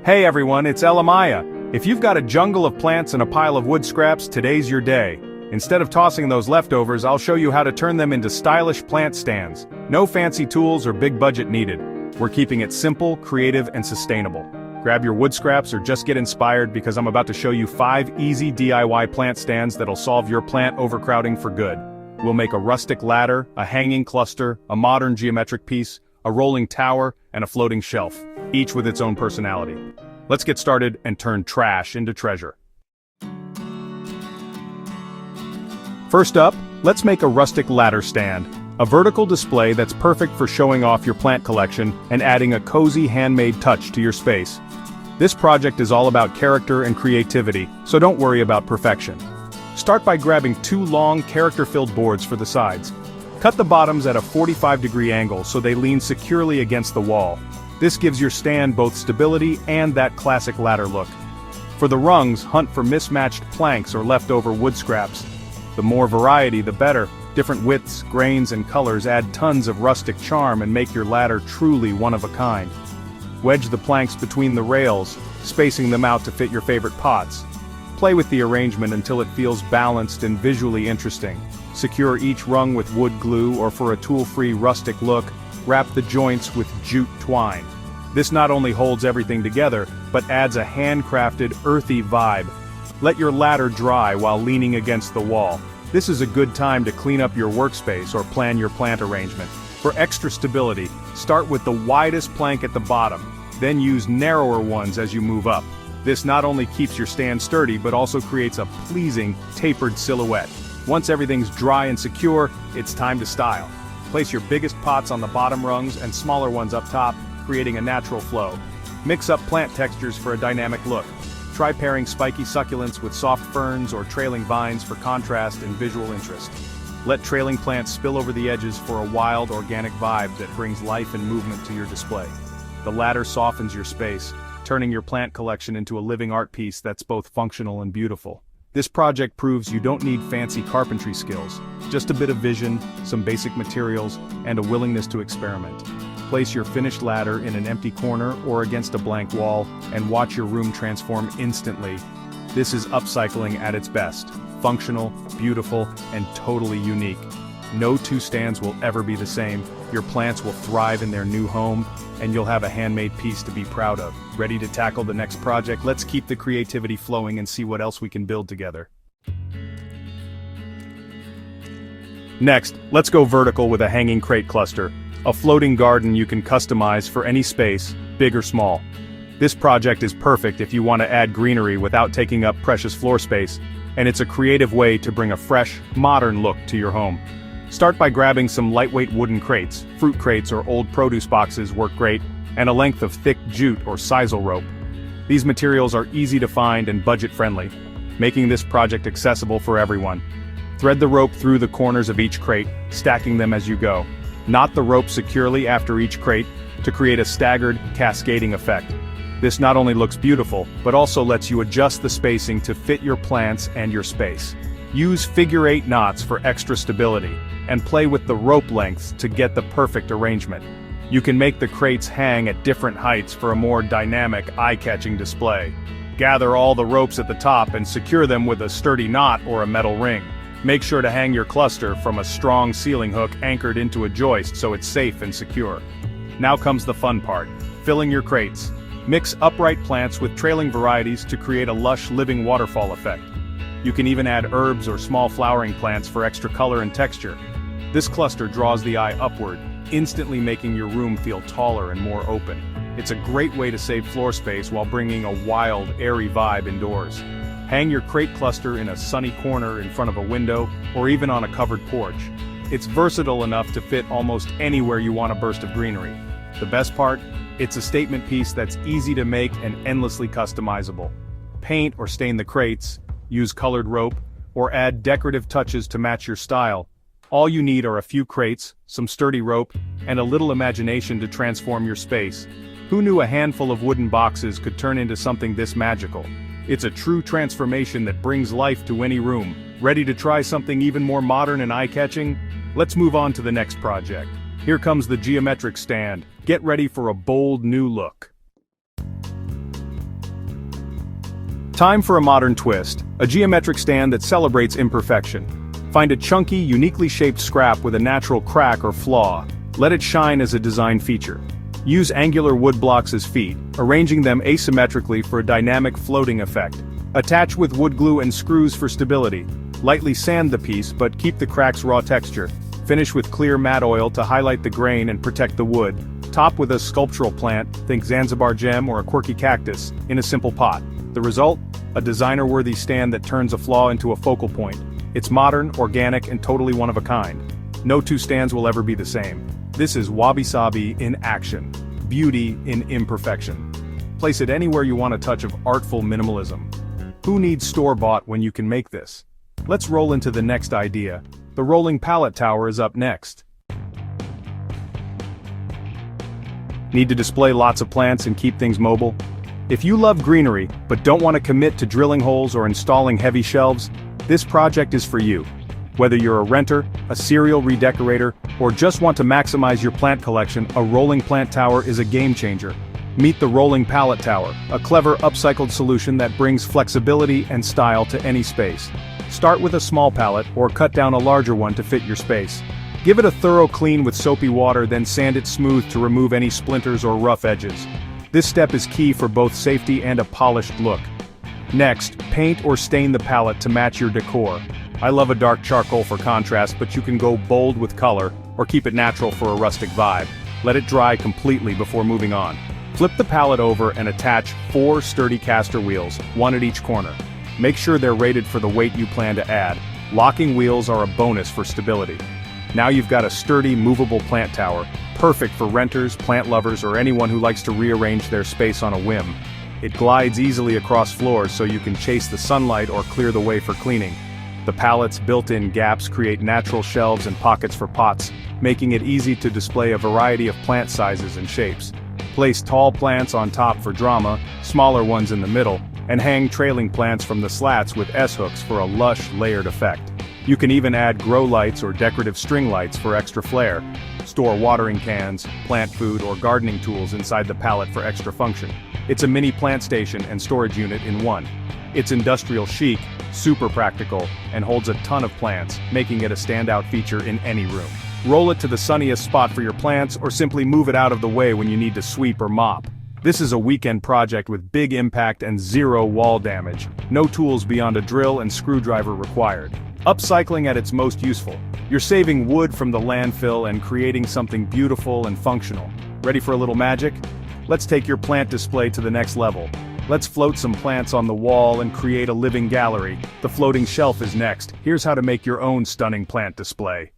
Hey everyone, it's Elamaya. If you've got a jungle of plants and a pile of wood scraps, today's your day. Instead of tossing those leftovers, I'll show you how to turn them into stylish plant stands. No fancy tools or big budget needed. We're keeping it simple, creative, and sustainable. Grab your wood scraps or just get inspired because I'm about to show you 5 easy DIY plant stands that'll solve your plant overcrowding for good. We'll make a rustic ladder, a hanging cluster, a modern geometric piece, a rolling tower, and a floating shelf, each with its own personality. Let's get started and turn trash into treasure. First up, let's make a rustic ladder stand, a vertical display that's perfect for showing off your plant collection and adding a cozy handmade touch to your space. This project is all about character and creativity, so don't worry about perfection. Start by grabbing 2 long, character-filled boards for the sides. Cut the bottoms at a 45-degree angle so they lean securely against the wall. This gives your stand both stability and that classic ladder look. For the rungs, hunt for mismatched planks or leftover wood scraps. The more variety, the better. Different widths, grains, and colors add tons of rustic charm and make your ladder truly one of a kind. Wedge the planks between the rails, spacing them out to fit your favorite pots. Play with the arrangement until it feels balanced and visually interesting. Secure each rung with wood glue, or for a tool-free rustic look, wrap the joints with jute twine. This not only holds everything together, but adds a handcrafted, earthy vibe. Let your ladder dry while leaning against the wall. This is a good time to clean up your workspace or plan your plant arrangement. For extra stability, start with the widest plank at the bottom, then use narrower ones as you move up. This not only keeps your stand sturdy but also creates a pleasing, tapered silhouette. Once everything's dry and secure, it's time to style. Place your biggest pots on the bottom rungs and smaller ones up top, creating a natural flow. Mix up plant textures for a dynamic look. Try pairing spiky succulents with soft ferns or trailing vines for contrast and visual interest. Let trailing plants spill over the edges for a wild, organic vibe that brings life and movement to your display. The ladder softens your space, turning your plant collection into a living art piece that's both functional and beautiful. This project proves you don't need fancy carpentry skills, just a bit of vision, some basic materials, and a willingness to experiment. Place your finished ladder in an empty corner or against a blank wall, and watch your room transform instantly. This is upcycling at its best. Functional, beautiful, and totally unique. No 2 stands will ever be the same. Your plants will thrive in their new home, and you'll have a handmade piece to be proud of. Ready to tackle the next project? Let's keep the creativity flowing and see what else we can build together. Next, let's go vertical with a hanging crate cluster, a floating garden you can customize for any space, big or small. This project is perfect if you want to add greenery without taking up precious floor space, and it's a creative way to bring a fresh, modern look to your home. Start by grabbing some lightweight wooden crates. Fruit crates or old produce boxes work great, and a length of thick jute or sisal rope. These materials are easy to find and budget-friendly, making this project accessible for everyone. Thread the rope through the corners of each crate, stacking them as you go. Knot the rope securely after each crate to create a staggered, cascading effect. This not only looks beautiful, but also lets you adjust the spacing to fit your plants and your space. Use figure-8 knots for extra stability, and play with the rope lengths to get the perfect arrangement. You can make the crates hang at different heights for a more dynamic, eye-catching display. Gather all the ropes at the top and secure them with a sturdy knot or a metal ring. Make sure to hang your cluster from a strong ceiling hook anchored into a joist so it's safe and secure. Now comes the fun part, filling your crates. Mix upright plants with trailing varieties to create a lush living waterfall effect. You can even add herbs or small flowering plants for extra color and texture. This cluster draws the eye upward, instantly making your room feel taller and more open. It's a great way to save floor space while bringing a wild, airy vibe indoors. Hang your crate cluster in a sunny corner in front of a window, or even on a covered porch. It's versatile enough to fit almost anywhere you want a burst of greenery. The best part? It's a statement piece that's easy to make and endlessly customizable. Paint or stain the crates, use colored rope, or add decorative touches to match your style. All you need are a few crates, some sturdy rope, and a little imagination to transform your space. Who knew a handful of wooden boxes could turn into something this magical? It's a true transformation that brings life to any room. Ready to try something even more modern and eye-catching? Let's move on to the next project. Here comes the geometric stand. Get ready for a bold new look. Time for a modern twist, a geometric stand that celebrates imperfection. Find a chunky, uniquely shaped scrap with a natural crack or flaw. Let it shine as a design feature. Use angular wood blocks as feet, arranging them asymmetrically for a dynamic floating effect. Attach with wood glue and screws for stability. Lightly sand the piece but keep the crack's raw texture. Finish with clear matte oil to highlight the grain and protect the wood. Top with a sculptural plant, think Zanzibar gem or a quirky cactus, in a simple pot. The result? A designer-worthy stand that turns a flaw into a focal point. It's modern, organic, and totally one of a kind. No two stands will ever be the same. This is wabi-sabi in action. Beauty in imperfection. Place it anywhere you want a touch of artful minimalism. Who needs store-bought when you can make this? Let's roll into the next idea. The rolling pallet tower is up next. Need to display lots of plants and keep things mobile? If you love greenery, but don't want to commit to drilling holes or installing heavy shelves, this project is for you. Whether you're a renter, a serial redecorator, or just want to maximize your plant collection, a rolling plant tower is a game changer. Meet the rolling pallet tower, a clever upcycled solution that brings flexibility and style to any space. Start with a small pallet or cut down a larger one to fit your space. Give it a thorough clean with soapy water, then sand it smooth to remove any splinters or rough edges. This step is key for both safety and a polished look. Next, paint or stain the pallet to match your decor. I love a dark charcoal for contrast, but you can go bold with color, or keep it natural for a rustic vibe. Let it dry completely before moving on. Flip the pallet over and attach 4 sturdy caster wheels, one at each corner. Make sure they're rated for the weight you plan to add. Locking wheels are a bonus for stability. Now you've got a sturdy, movable plant tower, perfect for renters, plant lovers, or anyone who likes to rearrange their space on a whim. It glides easily across floors so you can chase the sunlight or clear the way for cleaning. The pallet's built-in gaps create natural shelves and pockets for pots, making it easy to display a variety of plant sizes and shapes. Place tall plants on top for drama, smaller ones in the middle, and hang trailing plants from the slats with S-hooks for a lush, layered effect. You can even add grow lights or decorative string lights for extra flair. Store watering cans, plant food, or gardening tools inside the pallet for extra function. It's a mini plant station and storage unit in one. It's industrial chic, super practical, and holds a ton of plants, making it a standout feature in any room. Roll it to the sunniest spot for your plants, or simply move it out of the way when you need to sweep or mop. This is a weekend project with big impact and zero wall damage. No tools beyond a drill and screwdriver required. Upcycling at its most useful. You're saving wood from the landfill and creating something beautiful and functional. Ready for a little magic? Let's take your plant display to the next level. Let's float some plants on the wall and create a living gallery. The floating shelf is next. Here's how to make your own stunning plant display.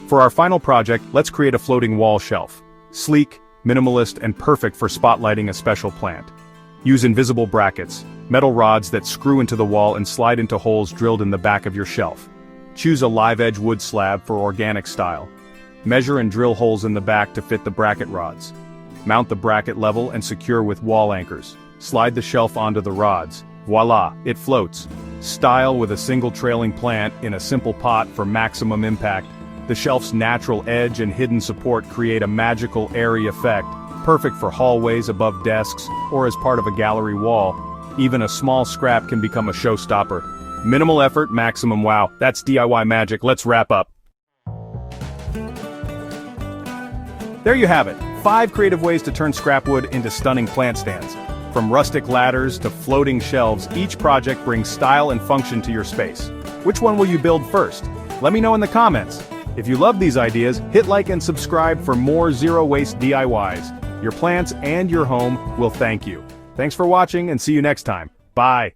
For our final project, let's create a floating wall shelf. Sleek, minimalist, and perfect for spotlighting a special plant. Use invisible brackets, metal rods that screw into the wall and slide into holes drilled in the back of your shelf. Choose a live-edge wood slab for organic style. Measure and drill holes in the back to fit the bracket rods. Mount the bracket level and secure with wall anchors. Slide the shelf onto the rods. Voila, it floats. Style with a single trailing plant in a simple pot for maximum impact. The shelf's natural edge and hidden support create a magical, airy effect, perfect for hallways above desks or as part of a gallery wall. Even a small scrap can become a showstopper. Minimal effort, maximum wow. That's DIY magic. Let's wrap up. There you have it. 5 creative ways to turn scrap wood into stunning plant stands. From rustic ladders to floating shelves, each project brings style and function to your space. Which one will you build first? Let me know in the comments. If you love these ideas, hit like and subscribe for more zero-waste DIYs. Your plants and your home will thank you. Thanks for watching and see you next time. Bye.